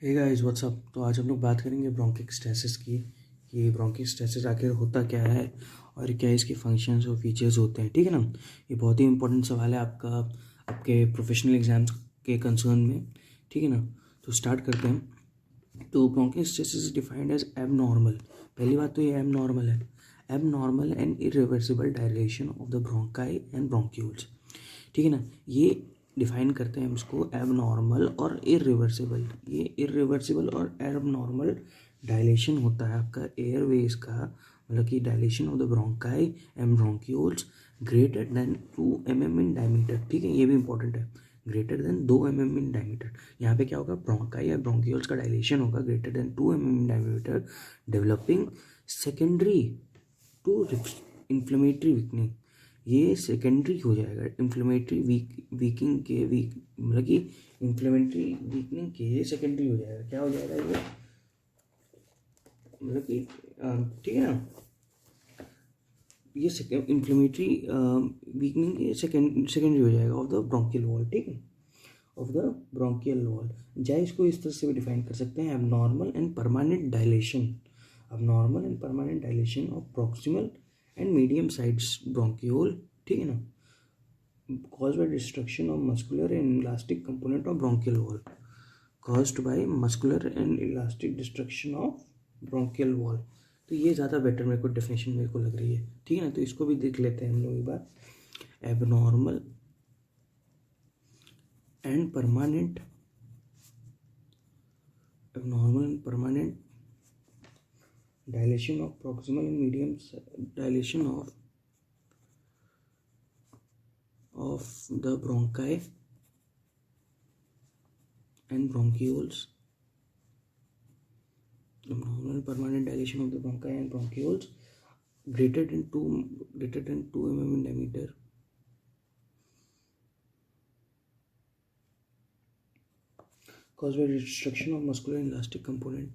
Hey guys what's up. तो आज हम लोग बात करेंगे ब्रोंकिकस्टेसिस की कि ब्रोंकिकस्टेसिस आखिर होता क्या है और क्या इसके फंक्शंस और फीचर्स होते हैं। ठीक है ना। ये बहुत ही इंपॉर्टेंट सवाल है आपका आपके प्रोफेशनल एग्जाम्स के कंसर्न में। ठीक है ना। तो स्टार्ट करते हैं। तो ब्रोंकिकस्टेसिस इज डिफाइंड एज एबनॉर्मल। पहली बात तो ये एबनॉर्मल है। Abnormal and irreversible dilation of the bronchi and bronchioles. ठीक है ना। ये डिफाइन करते हैं हम इसको एबनॉर्मल और इरिवर्सिबल। ये इरिवर्सिबल और एबनॉर्मल डायलेशन होता है आपका एयरवेज का, मतलब कि dilation of the bronchi and bronchioles greater than 2 mm in diameter. ठीक है, ये भी इंपॉर्टेंट है। Greater than 2 mm in diameter. यहाँ पे क्या होगा, ब्रोंकाई या ब्रोंक्यूल्स का डायलेशन होगा greater than 2 mm in diameter, developing secondary to inflammatory weakening. ये सेकेंडरी हो जाएगा इन्फ्लेमेटरी वीकिंग के मतलब कि इन्फ्लेमेटरी वीकनिंग के सेकेंडरी हो जाएगा। क्या हो जाएगा ये, मतलब कि ठीक है ना, ये इन्फ्लेमेटरी वीकनिंग के सेकेंडरी हो जाएगा ऑफ द ब्रोंकियल वॉल। ठीक है, ऑफ द ब्रोंकियल वॉल। चाहे इसको इस तरह से भी डिफाइन कर सकते हैं, abnormal and permanent dilation, abnormal and permanent dilation of proximal and medium sized bronchiole। ठीक है ना, caused by destruction of muscular and elastic component of bronchial wall, caused by muscular and elastic destruction of bronchial wall। तो ये ज़्यादा better मेरे को definition मेरे को लग रही है। ठीक है ना, तो इसको भी देख लेते हैं हम लोग एक बार। Abnormal and permanent, abnormal and permanent dilation of proximal and medium dilation of the bronchi and bronchioles, abnormal and permanent dilation of the bronchi and bronchioles greater than 2 mm in diameter, caused by destruction of muscular and elastic component,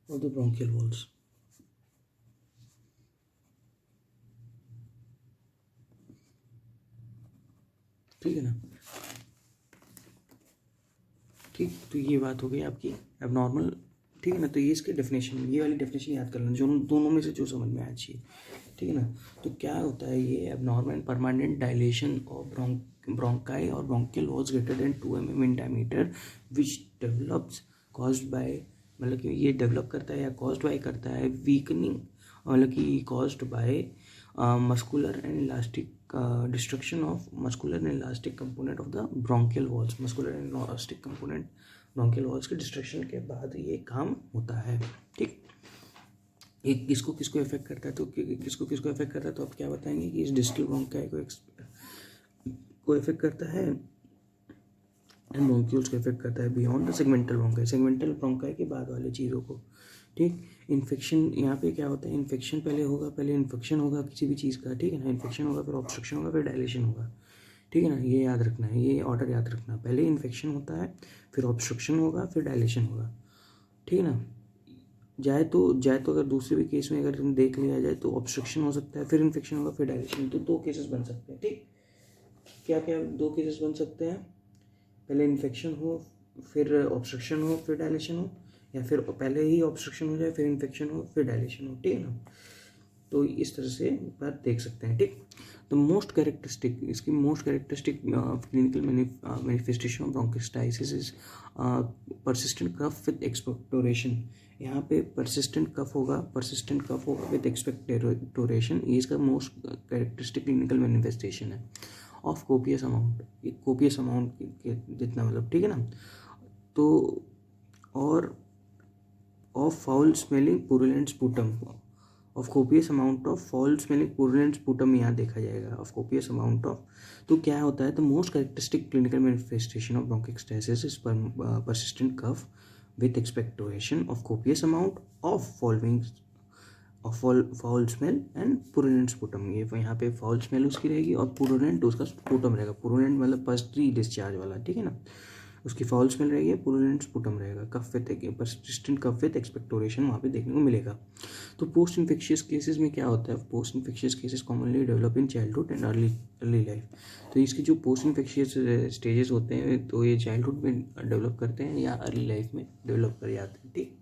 of the bronchial walls। ठीक है ना। ठीक, तो ये बात हो गई आपकी एबनॉर्मल। ठीक है ना, तो ये इसके डेफिनेशन, ये वाली डेफिनेशन याद कर लेना, जो दोनों में से जो समझ में आना चाहिए। ठीक है ना। तो क्या होता है ये abnormal and permanent dilation of bronchi और bronchial walls greater than 2 mm in diameter which develops caused by, मतलब कि ये डेवलप करता है या कॉज्ड बाय करता है वीकनिंग, मतलब कि caused by muscular and elastic destruction of muscular and elastic component of the bronchial walls. Muscular and elastic component bronchial walls के डिस्ट्रक्शन के बाद ये काम होता है। ठीक, एक किसको किसको इफेक्ट करता है, तो किसको किसको इफेक्ट करता है, तो आप क्या बताएंगे कि इस डिस्टल ब्रोंकाई को इफेक्ट करता है एंड ब्रोंक्यूल्स को इफेक्ट करता है beyond the segmental bronchi, segmental bronchi के बाद वाले चीज़ों को। ठीक, इन्फेक्शन यहाँ पे क्या होता है, इन्फेक्शन पहले होगा, पहले इन्फेक्शन होगा किसी भी चीज़ का। ठीक है ना, इन्फेक्शन होगा, फिर ऑब्स्ट्रक्शन होगा, फिर डायलेशन होगा। ठीक है ना, ये याद रखना है, ये ऑर्डर याद रखना। पहले इन्फेक्शन होता है, फिर ऑब्स्ट्रक्शन होगा, फिर डायलेशन होगा। ठीक है ना। जाए तो अगर दूसरे भी केस में अगर देख लिया जाए तो ऑब्स्ट्रक्शन हो सकता है, फिर इन्फेक्शन होगा, फिर डायलेशन। तो 2 केसेस बन सकते हैं। ठीक, क्या क्या 2 केसेस बन सकते हैं, पहले इन्फेक्शन हो, फिर ऑब्स्ट्रक्शन हो, फिर डायलेशन हो, या फिर पहले ही ऑब्स्ट्रक्शन हो जाए, फिर इन्फेक्शन हो, फिर डायलेशन हो। ठीक है ना, तो इस तरह से बात देख सकते हैं। ठीक, तो मोस्ट कैरेक्टरिस्टिक, इसकी most characteristic clinical manifestation of bronchiectasis is persistent cough with expectoration. यहाँ पे परसिस्टेंट कफ होगा विद एक्सपेक्टोरेशन, ये इसका मोस्ट कैरेक्टरिस्टिक क्लिनिकल मैनिफेस्टेशन है of copious amount, copious amount के जितना, मतलब। ठीक है ना। तो और of foul smelling purulent sputum, of copious amount of foul smelling purulent sputum यहाँ देखा जाएगा, ऑफ कोपियस अमाउंट ऑफ। तो क्या होता है, the most characteristic clinical manifestation of bronchiectasis is persistent cough with expectoration of copious amount of foul smell and purulent sputum. ये यहाँ पे फाउल स्मेल उसकी रहेगी और पुरुलेंट उसका स्पूटम रहेगा। पुरुलेंट मतलब पस्ट्री डिस्चार्ज वाला। ठीक है ना, उसकी फाउल स्मेल रहेगी, पुरुलेंट स्पुटम रहेगा, cough with persistent cough with expectoration वहाँ पे देखने को मिलेगा। तो पोस्ट इन्फेक्शियस केसेस में क्या होता है, post infectious cases commonly develop in childhood and early life. तो इसके जो पोस्ट इन्फेक्शियस स्टेजेस होते हैं तो ये चाइल्डहुड में डेवलप करते हैं या अर्ली लाइफ में डेवलप कर जाते हैं, ठीक।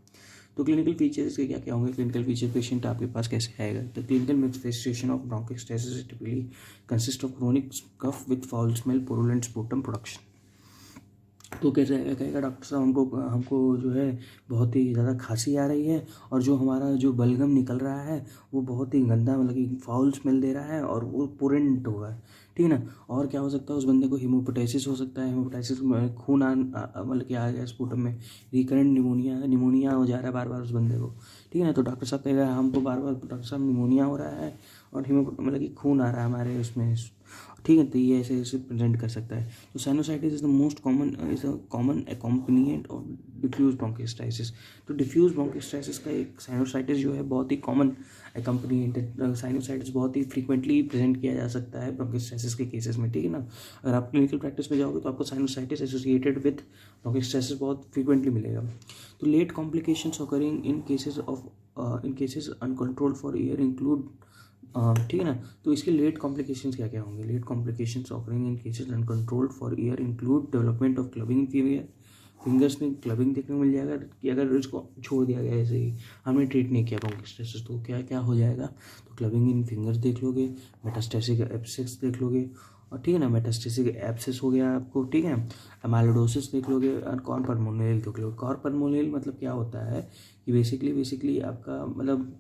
तो क्लिनिकल फीचर्स के क्या क्या होंगे, क्लिनिकल फीचर पेशेंट आपके पास कैसे आएगा। The clinical manifestation of bronchiectasis typically consist of chronic cough with foul smell, purulent sputum production. तो कैसे कहेगा डॉक्टर साहब हमको जो है बहुत ही ज़्यादा खांसी आ रही है और जो हमारा जो बलगम निकल रहा है वो बहुत ही गंदा, मतलब कि फाउल स्मेल दे रहा है और वो पुरेंट होगा, ठीक है ना। और क्या हो सकता है, उस बंदे को हेमोपोटाइसिस हो सकता है, हेमोपोटाइसिस में खून मतलब कि आ गया स्पुटम में, रिकरेंट निमोनिया हो जा रहा है बार बार उस बंदे को, ठीक है ना। तो डॉक्टर साहब कहेगा हमको बार बार डॉक्टर साहब निमोनिया हो रहा है और मतलब कि खून आ रहा है हमारे उसमें, ठीक है। तो ये ऐसे ऐसे प्रेजेंट कर सकता है। तो sinusitis is the most common accompaniment of diffuse bronchiectasis. तो डिफ्यूज ब्रोंकोस्टाइटिस का एक साइनोसाइटिस जो है बहुत ही कॉमन अकॉम्पनिएंट, साइनोसाइटिस बहुत ही फ्रीक्वेंटली प्रेजेंट किया जा सकता है ब्रोंकोस्टाइटिस के केसेस में, ठीक है ना। अगर आप क्लिनिकल प्रैक्टिस में जाओगे तो आपको साइनोसाइटिस एसोसिएटेड विद ब्रोंकोस्टाइटिस बहुत फ्रीक्वेंटली मिलेगा। तो late complications occurring in cases uncontrolled for year include, ठीक है ना। तो इसके लेट कॉम्प्लिकेशंस क्या क्या होंगे, late complications occurring in cases uncontrolled for year include development of clubbing fingers में क्लबिंग देखने को मिल जाएगा कि अगर इसको छोड़ दिया गया ऐसे ही, हमने ट्रीट नहीं किया ब्रोंकोस्टाइटिस, तो क्या क्या हो जाएगा। तो क्लबिंग इन फिंगर्स देख लोगे, मेटास्टेसिक एब्सेस देख लोगे, और ठीक है ना, मेटास्टेसिक एब्सेस हो गया आपको, ठीक है। अमाइलोडोसिस देख लोगे और कॉर्न परमोनेल देख लोगे। कॉर्न परमोनेल मतलब क्या होता है कि बेसिकली आपका मतलब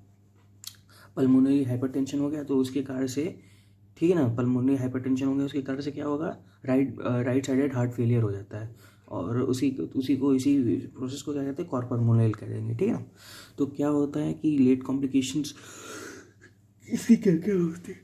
पल्मोनरी हाइपरटेंशन हो गया तो उसके कारण से, ठीक है ना, पल्मोनरी हाइपरटेंशन हो गया उसके कारण से क्या होगा, राइट साइडेड हार्ट फेलियर हो जाता है और इसी प्रोसेस को क्या कहते हैं, कॉर्परमोनेल कह देंगे, ठीक है ना। तो क्या होता है कि लेट कॉम्प्लिकेशंस इसकी क्या क्या होती है,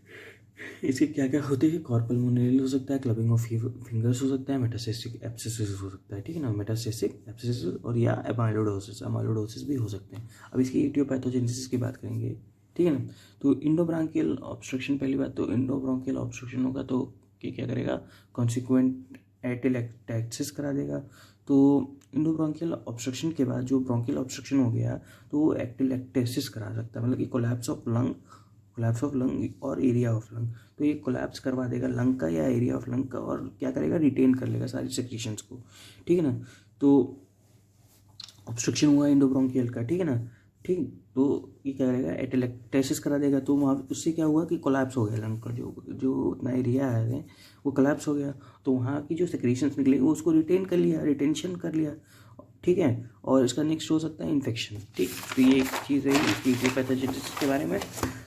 इसके क्या क्या होते हैं, कॉर्परमोनेल हो सकता है, क्लबिंग ऑफ फिंगर्स हो सकता है, मेटास्टेसिक एब्सेसिस हो सकता है, ठीक है ना, मेटास्टेसिक एब्सेसिस और या अमाइलोडोसिस भी हो सकते हैं। अब इसकी एटियोपैथोजेनेसिस की बात करेंगे, ठीक है ना। तो इंडोब्रांकियल ऑब्स्ट्रक्शन, पहली बात तो इंडोब्रांकियल ऑब्स्ट्रक्शन होगा तो क्या करेगा, कॉन्सिक्वेंट एटेलेक्टेक्सिस करा देगा। तो इंडोब्रांकियल ऑब्स्ट्रक्शन के बाद जो ब्रोंकियल ऑब्स्ट्रक्शन हो गया तो वो एटेलेक्टेसिस करा सकता है, मतलब कि कोलैप्स ऑफ लंग और एरिया ऑफ लंग। तो ये कोलैप्स करवा देगा लंग का या एरिया ऑफ लंग का और क्या करेगा, रिटेन कर लेगा सारी सेक्रीशंस को, ठीक है ना। तो ऑब्स्ट्रक्शन हुआ इंडोब्रोंकियल का, ठीक है ना, ठीक। तो ये क्या करेगा, एटेलेक्टेसिस करा देगा। तो वहाँ उससे क्या हुआ कि कोलैप्स हो गया लंग का, जो उतना एरिया है वो कोलैप्स हो गया। तो वहाँ की जो सेक्रीशंस निकलेगी वो उसको रिटेंशन कर लिया, ठीक है। और इसका नेक्स्ट हो सकता है इन्फेक्शन, ठीक। तो ये एक चीज़ है इसकी एटियोपैथोजेनेसिस के बारे में।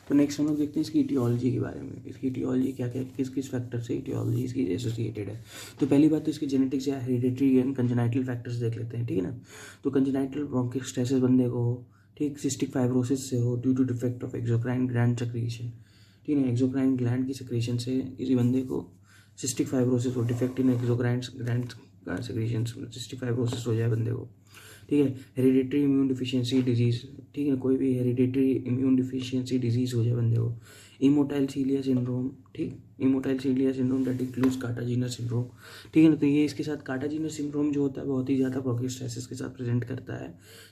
तो नेक्स्ट हम लोग देखते हैं इसकी इटियोलॉजी के बारे में। इसकी इटियोलॉजी क्या क्या, किस फैक्टर से इटियोलॉजी इसकी एसोसिएटेड है। तो पहली बात तो इसकी जेनेटिक्स या हेरिडिटरी एंड कंजेनाइटल फैक्टर्स देख लेते हैं, ठीक है ना। तो कंजेनाइटल ब्रोंकोस्टाइटिस बंदे को हो, ठीक, सिस्टिक फाइब्रोसिस से हो due to defect of exocrine gland secretion, ठीक है। एक्सोक्राइन ग्लैंड की सेक्रीशन से किसी बंदे को सिस्टिक फाइब्रोसिस हो, defect in exocrine gland secretion, cystic fibrosis हो जाए बंदे को, ठीक है। हेरिडिटरी इम्यून डिफिशियंसी डिजीज, ठीक है, कोई भी हेरिडिटरी इम्यून डिफिशियंसी डिजीज हो जाए बंदे को। इमोटाइल सीलिया सिंड्रोम, ठीक, immotile cilia syndrome that includes Kartagener's syndrome, ठीक है ना। तो ये इसके साथ कार्टाजिनस सिंड्रोम जो होता है बहुत ही ज़्यादा ब्रोंकोस्टाइटिस के साथ प्रेजेंट करता है।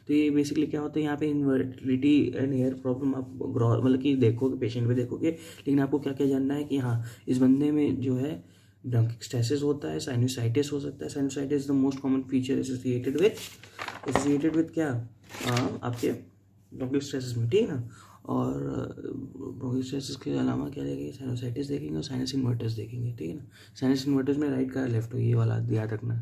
तो ये बेसिकली क्या होता है, यहाँ पे इनफर्टिलिटी एंड हेयर प्रॉब्लम आप मतलब कि देखोगे, पेशेंट में देखोगे, लेकिन आपको क्या क्या जानना है कि हाँ इस बंदे में जो है ब्रोंकोस्टाइटिस होता है, साइनोसाइटिस हो सकता है। Sinusitis the most common feature associated with क्या, आपके ब्रोंकोस्टाइटिस में, ठीक है ना। और ब्रोंकोस्टाइटिस के अलावा क्या देखेंगे, साइनोसाइटिस देखेंगे और साइनस इन्वर्टर्स देखेंगे, ठीक है ना। साइनस इन्वर्टर्स में राइट का लेफ्ट हो, ये वाला याद रखना,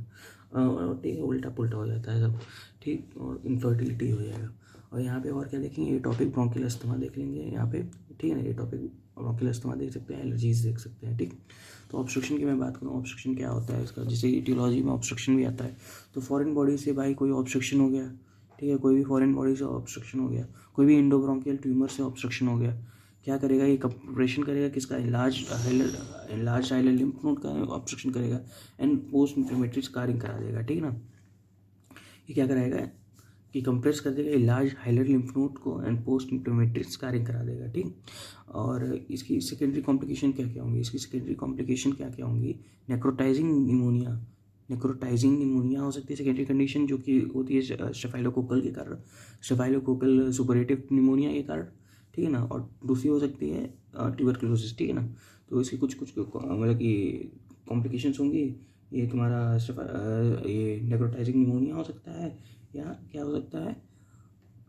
ठीक है, उल्टा पुल्टा हो जाता है सब, ठीक, और इनफर्टिलिटी हो जाएगा। और यहाँ पे और क्या देखेंगे, एटोपिक ब्रोंकियल अस्थमा देख लेंगे यहाँ पे, ठीक है ना। एटोपिक ब्रोंकियल अस्थमा देख सकते हैं, एलर्जीज देख सकते हैं, ठीक। तो ऑब्स्ट्रक्शन की मैं बात करूँ, ऑब्स्ट्रक्शन क्या होता है इसका, जैसे इटियोलॉजी में ऑब्स्ट्रक्शन भी आता है। तो फॉरेन बॉडी से भाई कोई ऑब्स्ट्रक्शन हो गया, ठीक है, कोई भी फॉरेन बॉडी से ऑब्स्ट्रक्शन हो गया, कोई भी इंडोब्रोंकियल ट्यूमर से ऑब्स्ट्रक्शन हो गया, क्या करेगा, ये कंप्रेशन करेगा किसका, लार्ज हाइलर लिम्फ नोड का ऑब्स्ट्रक्शन करेगा एंड पोस्ट इन्फ्लेमेटरी स्कारिंग करा देगा, ठीक है ना। ये क्या कराएगा कि कंप्रेस कर देगा लार्ज हाइलर लिम्फ नोड को एंड पोस्ट इन्फ्लेमेटरी स्कारिंग करा देगा, ठीक। और इसकी सेकेंडरी कॉम्प्लिकेशन क्या क्या होंगी, इसकी सेकेंडरी कॉम्प्लिकेशन क्या क्या होंगी, नेक्रोटाइजिंग निमोनिया, नेक्रोटाइजिंग निमोनिया हो सकती है सेकेंडरी कंडीशन, जो कि होती है स्टेफाइलोकोकल के कारण, स्टेफाइलोकोकल सुपरेटिव निमोनिया के कारण, ठीक है ना। और दूसरी हो सकती है ट्यूबरकुलोसिस, ठीक है ना। तो इसकी कुछ कुछ मतलब कि कॉम्प्लिकेशंस होंगी। ये तुम्हारा ये नेक्रोटाइजिंग निमोनिया हो सकता है, या क्या हो सकता है,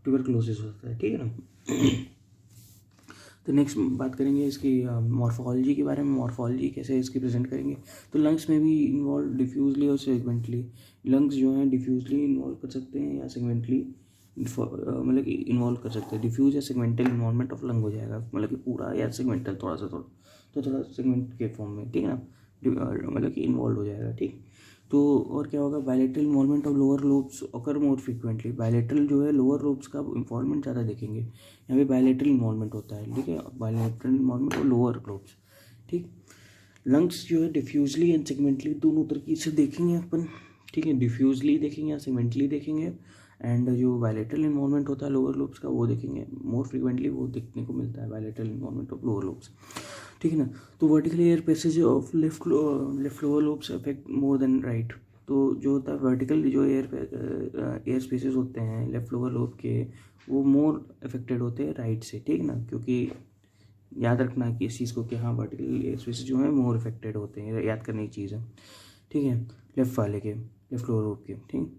ट्यूबरकुलोसिस हो सकता है, ठीक है ना। तो नेक्स्ट बात करेंगे इसकी मॉर्फोलॉजी के बारे में। मॉर्फोलॉजी कैसे इसकी प्रेजेंट करेंगे। तो लंग्स में भी इन्वॉल्व डिफ्यूजली और सेगमेंटली। लंग्स जो हैं डिफ्यूजली इन्वॉल्व कर सकते हैं या सेगमेंटली मतलब कि इन्वॉल्व कर सकते हैं। डिफ्यूज या सेगमेंटल इन्वॉल्वमेंट ऑफ लंग हो जाएगा, मतलब कि पूरा या सेगमेंटल थोड़ा सेगमेंट के फॉर्म में, ठीक है ना, मतलब कि इन्वॉल्व हो जाएगा, ठीक। तो और क्या होगा, bilateral involvement of lower lobes occur more frequently. Bilateral जो है लोअर लोब्स का इन्वॉल्वमेंट ज़्यादा देखेंगे, यहाँ पे बायलेटरल इन्वॉल्वमेंट होता है, ठीक है, bilateral involvement of lower lobes, ठीक। लंग्स जो है डिफ्यूजली एंड सेगमेंटली दोनों तरीके से देखेंगे अपन, ठीक है, डिफ्यूजली देखेंगे या सेगमेंटली देखेंगे। एंड जो बायलेटरल इन्वॉल्वमेंट होता है लोअर लोब्स का वो देखेंगे मोर फ्रिक्वेंटली, वो देखने को मिलता है bilateral involvement of lower lobes, ठीक है ना। तो vertical air passage of left lower lobes affect more than right. तो जो होता है वर्टिकल जो एयर स्पेसेस होते हैं लेफ्ट लोअर लोब के, वो मोर अफेक्टेड होते हैं राइट से, ठीक है ना। क्योंकि याद रखना कि इस चीज़ को कि हाँ वर्टिकल एयर स्पेसेस जो है मोर अफेक्टेड होते हैं, याद करने की चीज़ है, ठीक है, लेफ्ट लोअर लोब के, ठीक।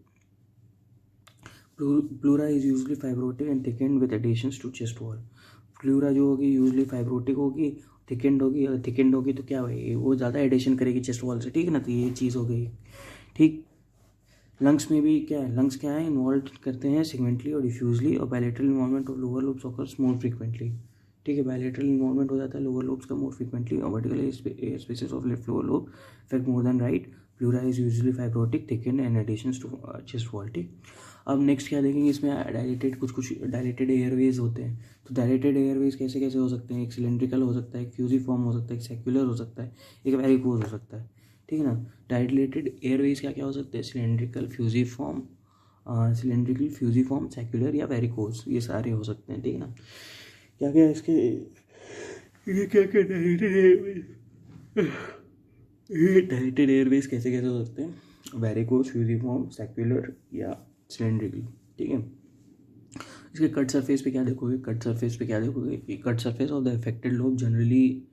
Pleura is usually fibrotic and thickened with adhesions to chest wall. Pleura जो होगी यूजली फाइब्रोटिक होगी, थिकेंड होगी, अगर थिकेंड होगी तो क्या भाई वो ज़्यादा एडिशन करेगी चेस्ट वॉल से, ठीक है ना। तो ये चीज़ हो गई, ठीक। लंग्स में भी क्या है, लंग्स क्या है, इन्वॉल्व करते हैं सेगमेंटली और डिफ्यूजली, और bilateral involvement of lower lobes occurs more frequently, ठीक है। बायलेटरल इन्वॉल्वमेंट हो जाता है लोअर लोब्स का मोर फ्रीक्वेंटली, और vertical air spaces of left lower lobe affect more than right. Pleura is usually fibrotic, thickened and adhesions to chest wall, ठीक। अब next क्या देखेंगे, इसमें डायलेटेड कुछ डायलेटेड एयरवेज होते हैं। तो डायलेटेड एयरवेज कैसे कैसे हो सकते हैं, एक सिलेंड्रिकल हो सकता है, एक फ्यूजिफॉर्म हो सकता है, एक सेक्युलर हो सकता है, एक वेरिकोज हो सकता है, ठीक है ना। डायलेटेड एयरवेज क्या क्या हो सकते हैं, सिलेंड्रिकल, फ्यूजिफॉर्म, सेक्युलर या वेरिकोज, ये सारे हो सकते हैं, ठीक है ना। क्या क्या इसके, ये क्या क्या डायलेटेड एयरवेज कैसे कैसे हो सकते हैं, वेरिकोज, फ्यूजिफॉर्म, सेक्युलर या सिलेंड्रिकल, ठीक है। इसके कट सरफेस पे क्या देखोगे, कि cut surface of the affected lobe generally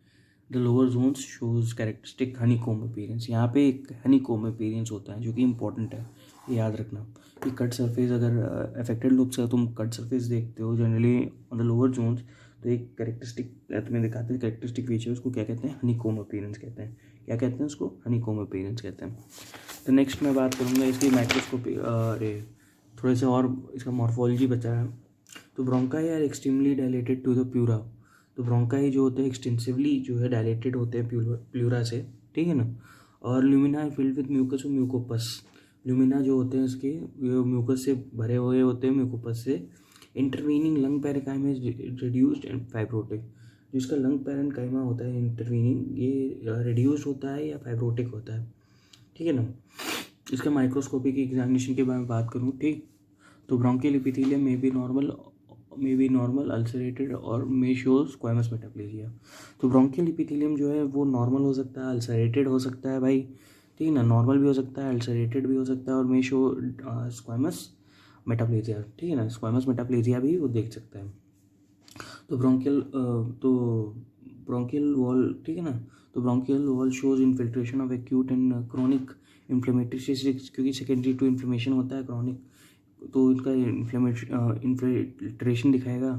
the lower zones shows characteristic honeycomb appearance. यहाँ पे एक हनीकॉम्ब अपीयरेंस होता है जो कि इंपॉर्टेंट है, याद रखना कि कट सरफेस, अगर अफेक्टेड लोब से तुम कट सरफेस देखते हो generally on the lower zones, तो एक कैरेक्टरिस्टिक तुम्हें दिखाते हैं, कैरेक्टरिस्टिक फीचर, उसको क्या कहते हैं, हनीकॉम्ब अपीयरेंस कहते हैं। क्या कहते हैं उसको, हनीकॉम्ब अपीयरेंस कहते हैं। तो नेक्स्ट मैं बात करूँगा इसकी माइक्रोस्कोपी, अरे थोड़े से और इसका मॉर्फोलॉजी बचा है। तो bronchi are extremely dilated to the pleura. तो ब्रोंकाई जो होते हैं एक्सटेंसिवली जो है डायलेटेड होते हैं प्लूरा से, ठीक है ना। और ल्यूमिना फिल्ड विद म्यूकस और म्यूकोपस। ल्यूमिना जो होते हैं उसके म्यूकस से भरे हुए होते हैं, म्यूकोपस से। Intervening lung parenchyma is reduced and fibrotic. जिसका लंग पैरेकाइमा होता है इंटरवीनिंग, ये रिड्यूस्ड होता है या फाइब्रोटिक होता है, ठीक है ना। इसका माइक्रोस्कोपी की एग्जामिनेशन के बारे में बात करूँ, ठीक। तो ब्रोंकियल एपिथेलियम में बी नॉर्मल अल्सरेटेड और मे शो स्क्वैमस मेटाप्लेजिया। तो ब्रोंकियल एपिथेलियम जो है वो नॉर्मल हो सकता है, अल्सरेटेड हो सकता है भाई, ठीक है ना, नॉर्मल भी हो सकता है, अल्सरेटेड भी हो सकता है, और मे शो स्क्वैमस मेटाप्लेजिया, ठीक है ना, स्क्वैमस मेटाप्लेजिया भी वो देख सकता है। तो ब्रोंकियल वॉल, ठीक है ना। तो bronchial wall shows infiltration of acute and chronic inflammatory stage, क्योंकि सेकेंडरी टू इन्फ्लेमेशन होता है क्रोनिक, तो इनका इन्फिल्ट्रेशन दिखाएगा।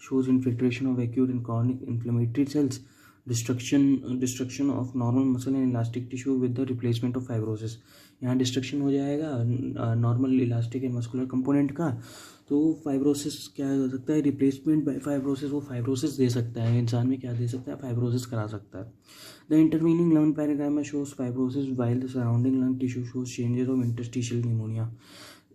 Shows infiltration of acute and chronic inflammatory cells, destruction of normal muscle and elastic tissue with the replacement of fibrosis. यहाँ destruction हो जाएगा normal elastic and muscular component का, तो फाइब्रोसिस क्या हो सकता है, रिप्लेसमेंट बाय फाइब्रोसिस, वो फाइब्रोसिस दे सकता है इंसान में, क्या दे सकता है, फाइब्रोसिस करा सकता है। The intervening lung parenchyma shows fibrosis while the surrounding lung tissue shows changes of interstitial pneumonia,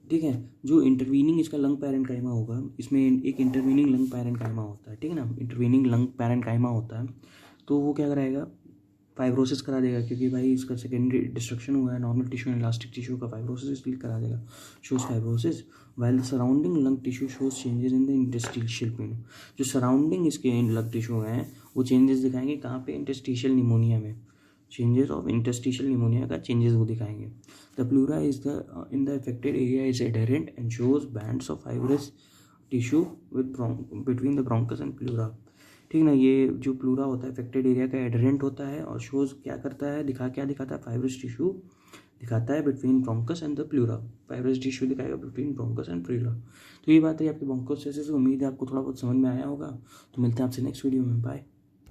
ठीक है। जो इंटरवीनिंग इसका लंग पैरेन्काइमा होगा, इसमें एक इंटरवीनिंग लंग पैरेन्काइमा होता है, ठीक है ना, इंटरवीनिंग लंग पैरेन्काइमा होता है, तो वो क्या कराएगा, फाइब्रोसिस करा देगा, क्योंकि भाई इसका सेकेंडरी डिस्ट्रक्शन हुआ है normal tissue and elastic tissue का, फाइब्रोसिस इसलिए करा देगा, shows fibrosis while surrounding lung tissue shows changes in the interstitial plane. जो सराउंडिंग इसके लंग टिश्यू हैं वो चेंजेस दिखाएंगे कहाँ पे, इंटरस्टिशियल निमोनिया में, चेंजेस ऑफ इंटरस्टिशियल निमोनिया का चेंजेस वो दिखाएंगे। The pleura is the in the affected area is adherent and shows bands of fibrous tissue with between the bronchus and pleura. ठीक ना, ये जो प्लूरा होता है अफेक्टेड एरिया का एडहेरेंट होता है और शोज क्या करता है, क्या दिखाता है, फाइब्रस टिश्यू दिखाता है between bronchus and the pleura. Fibrous tissue दिखाएगा बिटवीन ब्रोंकस एंड प्लूरा। तो ये बात है आपके ब्रोंकोस्टेसिस। उम्मीद है आपको थोड़ा बहुत समझ में आया होगा। तो मिलते हैं आपसे नेक्स्ट वीडियो में। बाय।